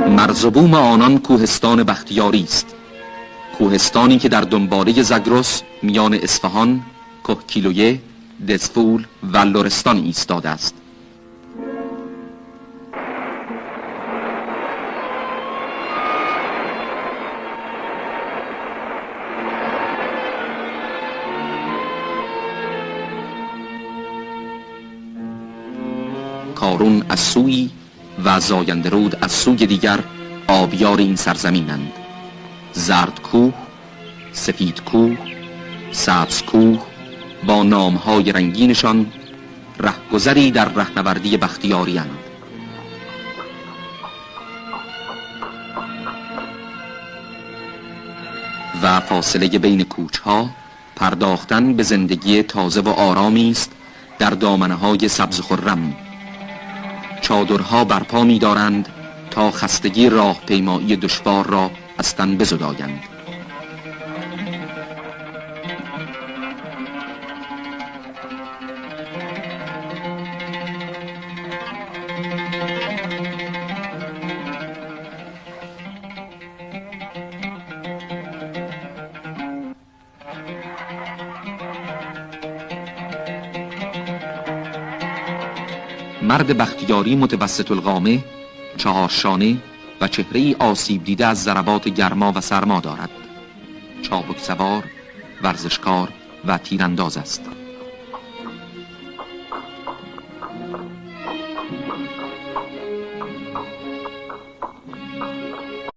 مرزبوم آنان کوهستان بختیاری است، کوهستانی که در دنباله زاگرس میان اصفهان، کهگیلویه، دزفول و لرستان ایستاده است. کارون از سوی و زایندرود از سوی دیگر آبیار این سرزمینند. زرد کوه، سفید کوه، سبز کوه با نامهای رنگینشان رهگذری در رهنوردی بختیاری اند. و فاصله بین کوچها پرداختن به زندگی تازه و آرامی است در دامنه‌های سبز خرم. چادرها برپا می دارند تا خستگی راهپیمایی دشوار را از تن بزدایند. مرد بختیاری متوسط القامه، چهارشانه و چهره‌ای آسیب دیده از ضربات گرما و سرما دارد. چابک سوار، ورزشکار و تیرانداز است.